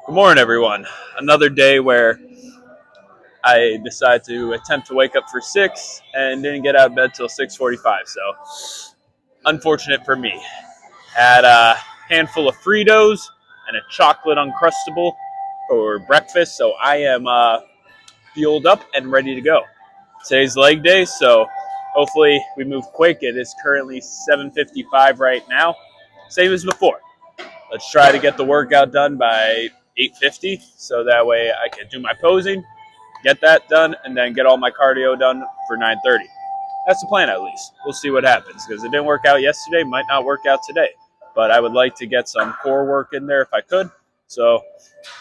Good morning, everyone. Another day where I decided to attempt to wake up for 6 and didn't get out of bed till 6:45. So, unfortunate for me. Had a handful of Fritos and a chocolate Uncrustable for breakfast, so I am fueled up and ready to go. Today's leg day, so hopefully we move quick. It is currently 7:55 right now, same as before. Let's try to get the workout done by 8:50, so that way I can do my posing, get that done, and then get all my cardio done for 9:30. That's the plan, at least. We'll see what happens, because it didn't work out yesterday, might not work out today. But I would like to get some core work in there if I could. So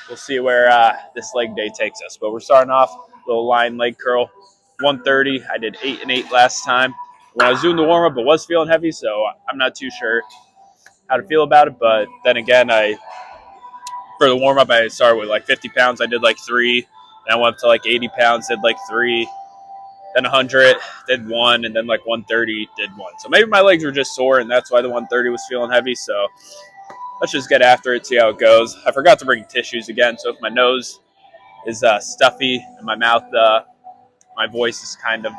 we'll see where this leg day takes us. But we're starting off little line leg curl, 130. I did 8 and 8 last time. When I was doing the warm up, it was feeling heavy, so I'm not too sure how to feel about it. But then again, for the warm up, I started with like 50 pounds. I did like 3. Then I went up to like 80 pounds, did like 3. Then 100, did 1. And then like 130, did 1. So maybe my legs were just sore, and that's why the 130 was feeling heavy. So let's just get after it, see how it goes. I forgot to bring tissues again. So if my nose is stuffy and my mouth, my voice is kind of,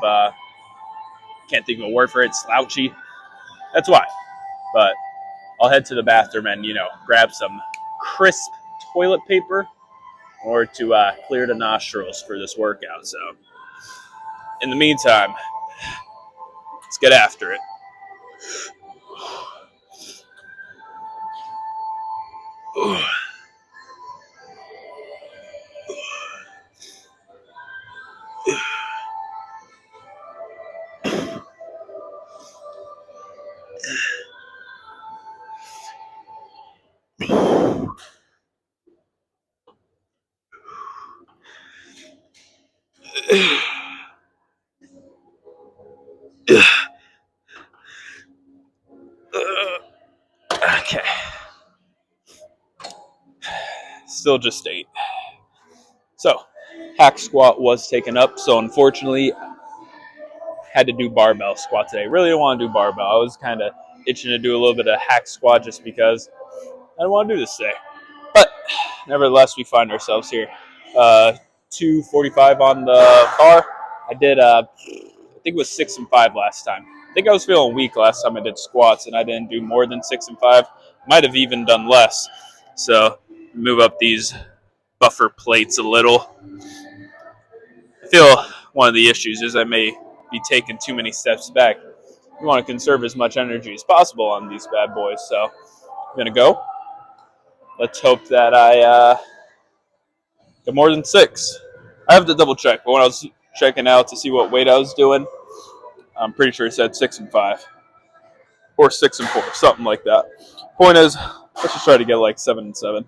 can't think of a word for it, slouchy, that's why. But I'll head to the bathroom and, grab some crisp toilet paper or to clear the nostrils for this workout. So in the meantime, let's get after it. Okay. Still just 8. So, hack squat was taken up. So, unfortunately, had to do barbell squat today. Really didn't want to do barbell. I was kind of itching to do a little bit of hack squat just because I didn't want to do this today. But, nevertheless, we find ourselves here. 245 on the bar. I did, I think it was 6 and 5 last time. I think I was feeling weak last time I did squats, and I didn't do more than 6 and 5. Might have even done less. So, move up these buffer plates a little. I feel one of the issues is I may be taking too many steps back. You want to conserve as much energy as possible on these bad boys. So I'm going to go. Let's hope that I get more than 6. I have to double check, but when I was checking out to see what weight I was doing, I'm pretty sure it said 6 and 5. Or 6 and 4, something like that. Point is, let's just try to get like 7 and 7.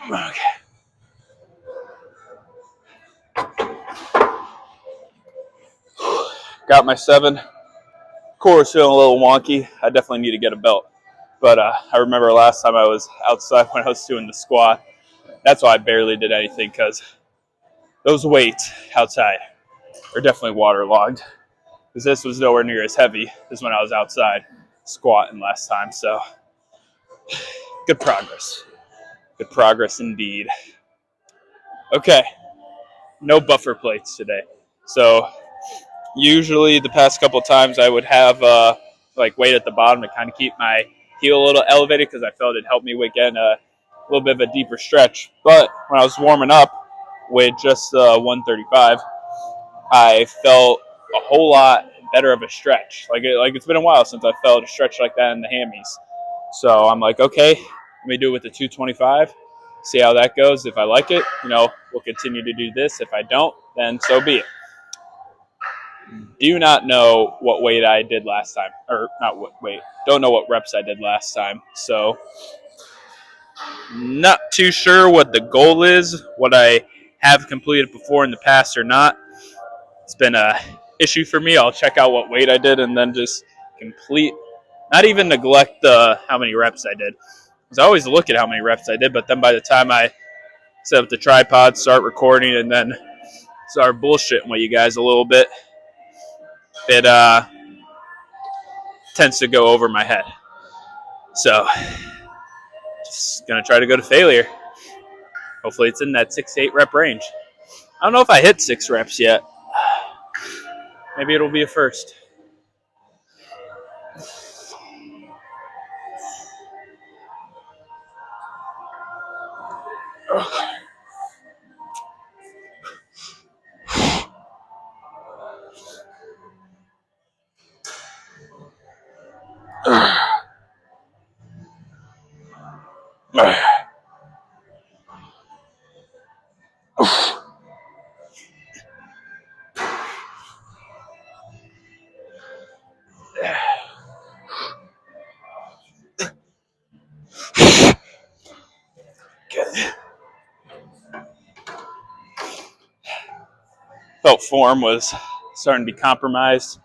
Okay. Got my 7. Core is feeling a little wonky. I definitely need to get a belt. But I remember last time I was outside when I was doing the squat. That's why I barely did anything, because those weights outside are definitely waterlogged. Because this was nowhere near as heavy as when I was outside squatting last time. So good progress. Good progress indeed. Okay. No buffer plates today. So usually the past couple times I would have like weight at the bottom to kind of keep my heel a little elevated, because I felt it helped me get a little bit of a deeper stretch. But when I was warming up with just 135, I felt a whole lot better of a stretch. Like it's been a while since I felt a stretch like that in the hammies. So I'm like, okay, let me do it with the 225. see how that goes. If I like it, we'll continue to do this. If I don't, then so be it. Do not know what weight I did last time, or not what weight. Don't know what reps I did last time. So not too sure what the goal is, what I have completed before in the past or not. It's been a issue for me. I'll check out what weight I did and then just complete, not even neglect how many reps I did. Because I always look at how many reps I did, but then by the time I set up the tripod, start recording, and then start bullshitting with you guys a little bit, it tends to go over my head. So, just going to try to go to failure. Hopefully it's in that 6 to 8 rep range. I don't know if I hit 6 reps yet. Maybe it'll be a first. Felt form was starting to be compromised.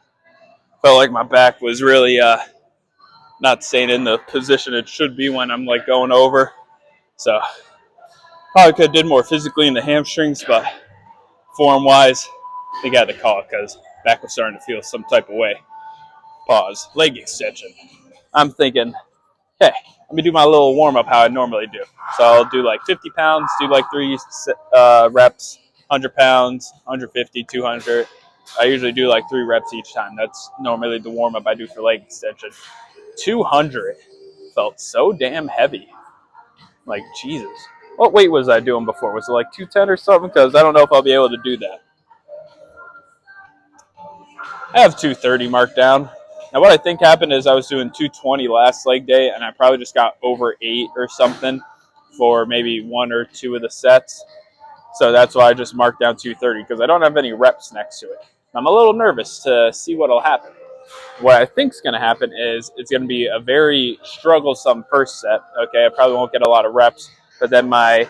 Felt like my back was really not staying in the position it should be when I'm like going over. So probably could have did more physically in the hamstrings, but form-wise, they got to call it because back was starting to feel some type of way. Pause. Leg extension. I'm thinking, hey, let me do my little warm-up how I normally do. So I'll do like 50 pounds, do like 3 reps, 100 pounds, 150, 200. I usually do like 3 reps each time. That's normally the warm-up I do for leg extension. 200 felt so damn heavy. Like, Jesus. What weight was I doing before? Was it like 210 or something? Because I don't know if I'll be able to do that. I have 230 marked down. Now, what I think happened is I was doing 220 last leg day, and I probably just got over 8 or something for maybe 1 or 2 of the sets. So that's why I just marked down 230, because I don't have any reps next to it. I'm a little nervous to see what will happen. What I think is going to happen is it's going to be a very strugglesome first set. Okay, I probably won't get a lot of reps, but then my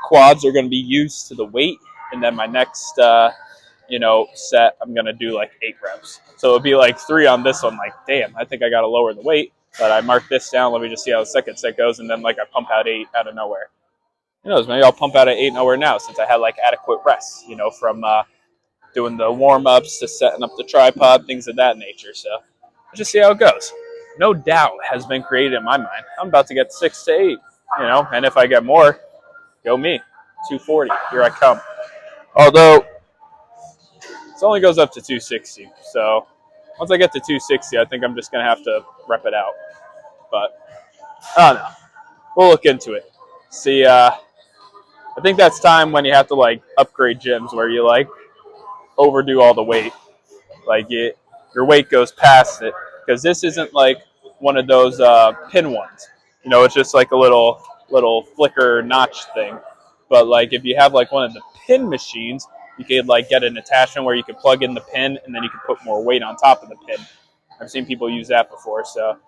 quads are going to be used to the weight, and then my next set, I'm going to do like 8 reps. So it'll be like 3 on this one. Like, damn, I think I got to lower the weight. But I marked this down. Let me just see how the second set goes. And then like I pump out 8 out of nowhere. Who knows? Maybe I'll pump out at 8 nowhere now since I had like adequate rest, from doing the warm-ups to setting up the tripod, things of that nature. So let's just see how it goes. No doubt has been created in my mind. I'm about to get 6 to 8, and if I get more, go me. 240. Here I come. Although it only goes up to 260. So once I get to 260, I think I'm just going to have to rep it out. But I don't know. We'll look into it. See, I think that's time when you have to like upgrade gyms where you like overdo all the weight. Like your weight goes past it. Because this isn't like one of those pin ones. It's just like a little flicker notch thing. But like if you have like one of the pin machines, you could like get an attachment where you could plug in the pin and then you could put more weight on top of the pin. I've seen people use that before. So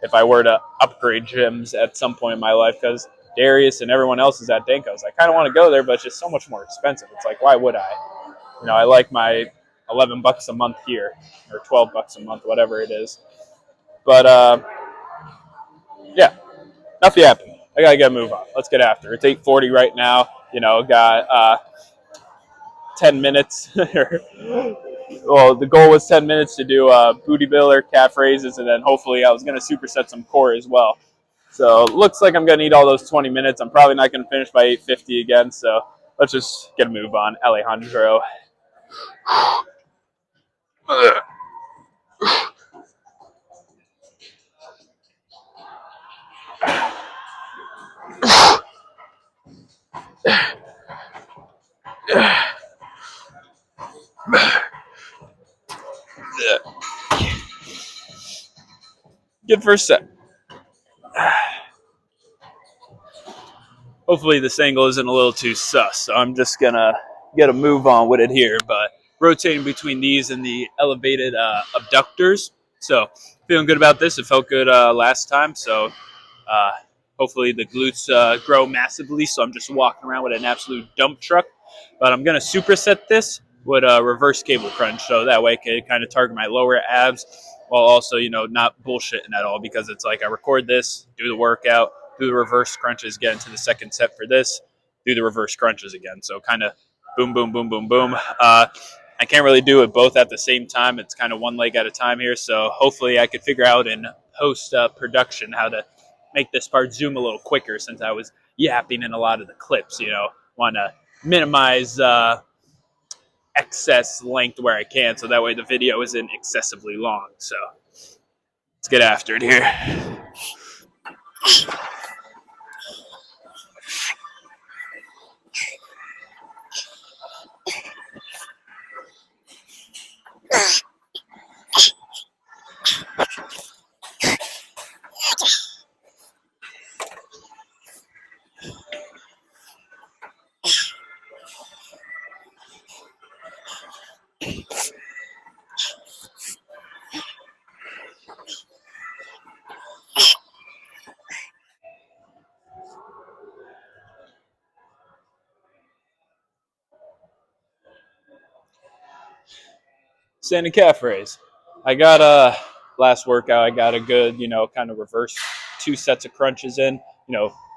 if I were to upgrade gyms at some point in my life, because Darius and everyone else is at Danko's, I kind of want to go there, but it's just so much more expensive. It's like, why would I? I like my $11 a month here, or $12 a month, whatever it is. But yeah, enough yapping. I gotta get a move on. Let's get after it. It's 8:40 right now. Got 10 minutes. Well, the goal was 10 minutes to do booty builder, calf raises, and then hopefully I was gonna superset some core as well. So looks like I'm gonna need all those 20 minutes. I'm probably not gonna finish by 8:50 again. So let's just get a move on, Alejandro. Good first set. Hopefully hopefully this angle isn't a little too sus. So I'm just gonna get a move on with it here, but rotating between these and the elevated abductors. So feeling good about this. It felt good last time. So uh, hopefully the glutes grow massively. So I'm just walking around with an absolute dump truck. But I'm gonna superset this with a reverse cable crunch, so that way I can kind of target my lower abs while also, not bullshitting at all, because it's like I record this, do the workout, do the reverse crunches, get into the second set for this, do the reverse crunches again. So kind of boom, boom, boom, boom, boom. I can't really do it both at the same time. It's kind of one leg at a time here. So hopefully I could figure out in post production how to make this part zoom a little quicker, since I was yapping in a lot of the clips. Want to minimize excess length where I can, so that way the video isn't excessively long. So let's get after it here. Standing calf raise. I got last workout, I got a good, kind of reverse 2 sets of crunches in,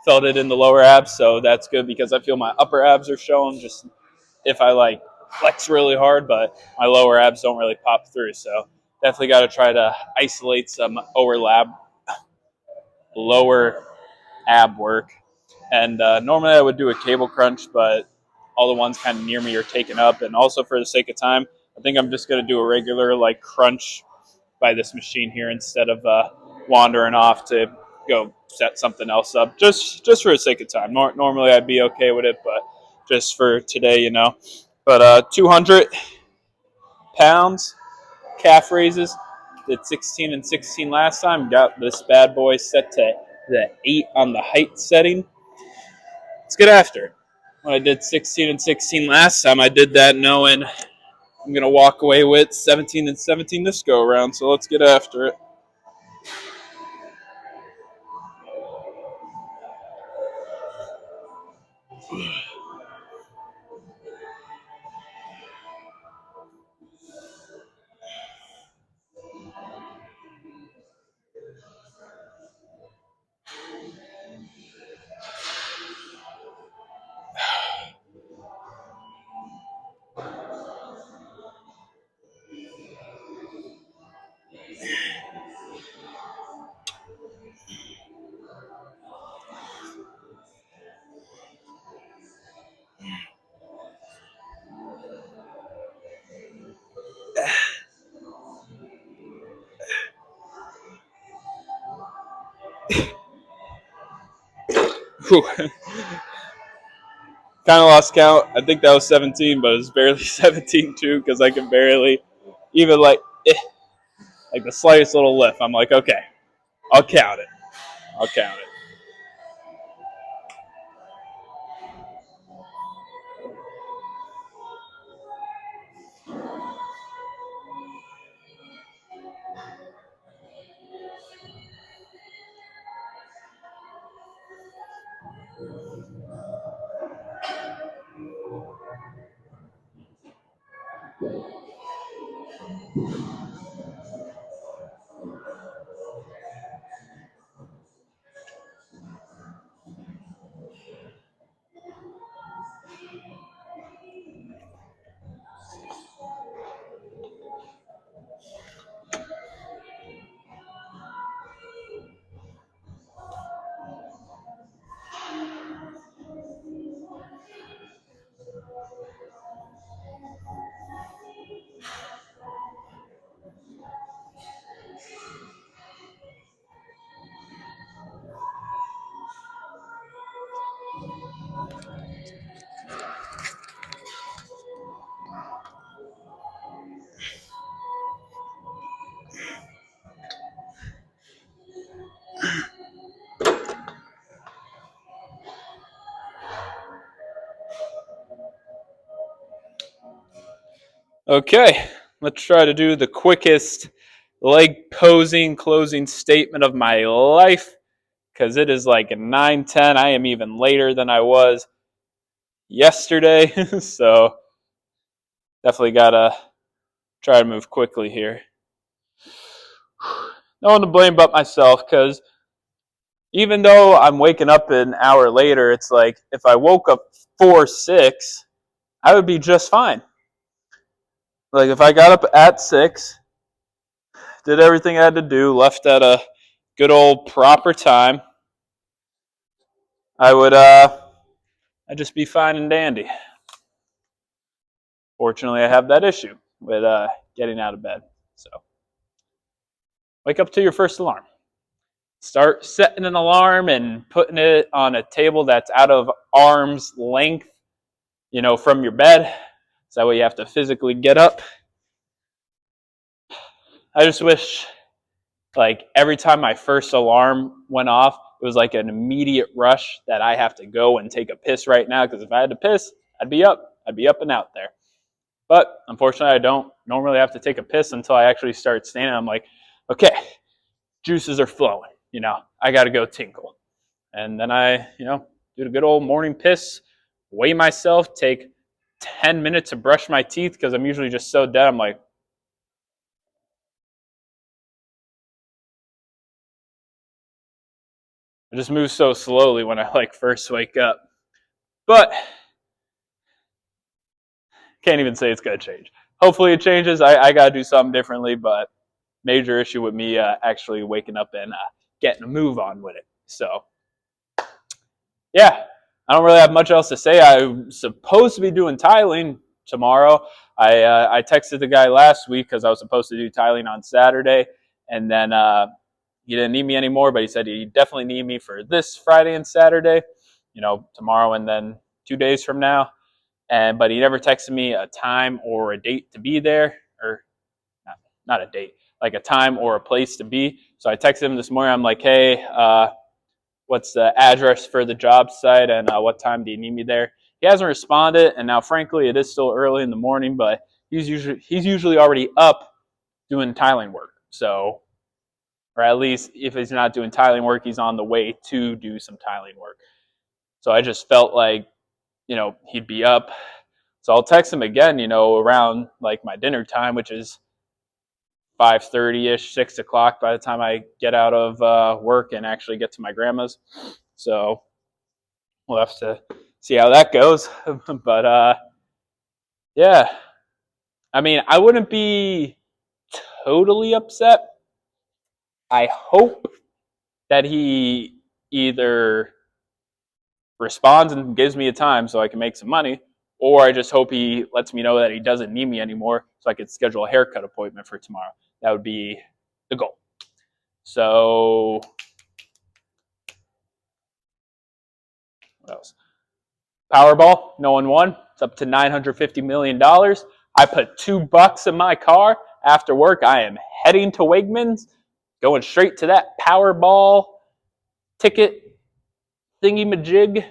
felt it in the lower abs. So that's good, because I feel my upper abs are showing just if I like flex really hard, but my lower abs don't really pop through. So definitely got to try to isolate some lower ab work. And normally I would do a cable crunch, but all the ones kind of near me are taken up. And also, for the sake of time, I think I'm just going to do a regular crunch by this machine here, instead of wandering off to go set something else up. Just for the sake of time. Normally I'd be okay with it, but just for today. But 200 pounds calf raises. Did 16 and 16 last time. Got this bad boy set to the 8 on the height setting. Let's get after it. When I did 16 and 16 last time, I did that knowing I'm going to walk away with 17 and 17 this go around. So let's get after it. Kind of lost count. I think that was 17, but it was barely 17 too, because I can barely even like the slightest little lift. I'm like, okay, I'll count it. I'll count it. Okay, let's try to do the quickest leg posing closing statement of my life because it is like 9:10. I am even later than I was yesterday, so definitely gotta try to move quickly here. No one to blame but myself because even though I'm waking up an hour later, it's like if I woke up 4-6, I would be just fine. Like if I got up at 6, did everything I had to do, left at a good old proper time, I'd just be fine and dandy. Fortunately, I have that issue with getting out of bed. So wake up to your first alarm. Start setting an alarm and putting it on a table that's out of arm's length, from your bed. So that way you have to physically get up. I just wish, like, every time my first alarm went off, it was like an immediate rush that I have to go and take a piss right now, because if I had to piss, I'd be up and out there. But unfortunately, I don't normally have to take a piss until I actually start standing. I'm like, okay, juices are flowing. I got to go tinkle. And then I, do the good old morning piss, weigh myself, take 10 minutes to brush my teeth because I'm usually just so dead. I'm like, I just move so slowly when I first wake up. But can't even say it's going to change. Hopefully it changes. I got to do something differently, but major issue with me actually waking up and getting a move on with it. So, yeah, I don't really have much else to say. I'm supposed to be doing tiling tomorrow. I texted the guy last week because I was supposed to do tiling on Saturday, and then he didn't need me anymore, but he said he definitely need me for this Friday and Saturday, tomorrow and then 2 days from now. But he never texted me a time or a date to be there, or not a date, like a time or a place to be. So I texted him this morning. I'm like, hey, what's the address for the job site, and what time do you need me there? He hasn't responded, and now frankly it is still early in the morning, but he's usually already up doing tiling work. So, or at least if he's not doing tiling work, he's on the way to do some tiling work. So I just felt like, he'd be up. So I'll text him again, around like my dinner time, which is 5:30-ish, 6 o'clock by the time I get out of work and actually get to my grandma's. So we'll have to see how that goes. But yeah, I mean, I wouldn't be totally upset. I hope that he either responds and gives me a time so I can make some money, or I just hope he lets me know that he doesn't need me anymore so I could schedule a haircut appointment for tomorrow. That would be the goal. So, what else? Powerball, no one won. It's up to $950 million. I put $2 in my car. After work, I am heading to Wegmans, going straight to that Powerball ticket thingy-majig,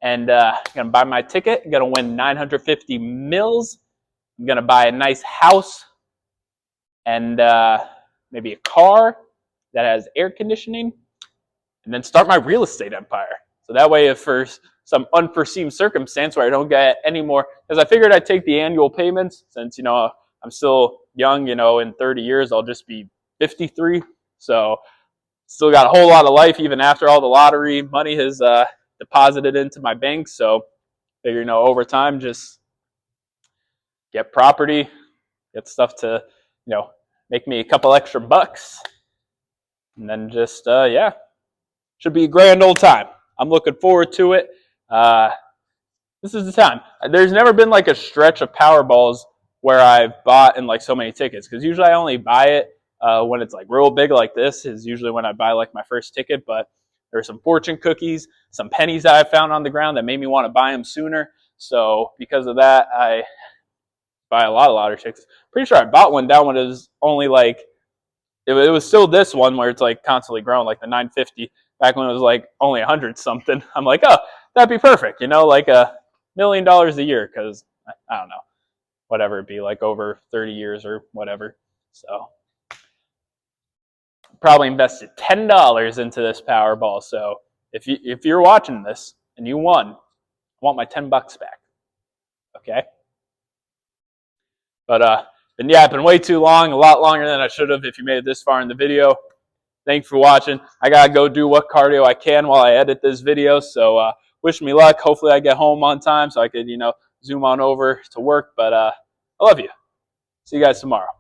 and going to buy my ticket. I'm going to win 950 mils. I'm going to buy a nice house and maybe a car that has air conditioning, and then start my real estate empire. So that way, if for some unforeseen circumstance where I don't get any more, because I figured I'd take the annual payments since, I'm still young, in 30 years, I'll just be 53. So still got a whole lot of life even after all the lottery money has deposited into my bank. So figure, over time, just get property, get stuff to, make me a couple extra bucks. And then just, yeah, should be a grand old time. I'm looking forward to it. This is the time. There's never been like a stretch of Powerballs where I've bought in like so many tickets, because usually I only buy it when it's like real big like this is usually when I buy like my first ticket. But there's some fortune cookies, some pennies that I found on the ground that made me want to buy them sooner. So because of that, I buy a lot of lottery tickets. Pretty sure I bought one down when it was only like, it was still this one where it's like constantly growing, like the 950, back when it was like only 100 something. I'm like, oh, that'd be perfect, like $1 million a year, because I don't know. whatever it be, like over 30 years or whatever. So probably invested $10 into this Powerball. So if you're watching this and you won, I want my $10 back. Okay. But been yapping way too long, a lot longer than I should have if you made it this far in the video. Thanks for watching. I gotta go do what cardio I can while I edit this video. So wish me luck. Hopefully I get home on time so I could, zoom on over to work. But I love you. See you guys tomorrow.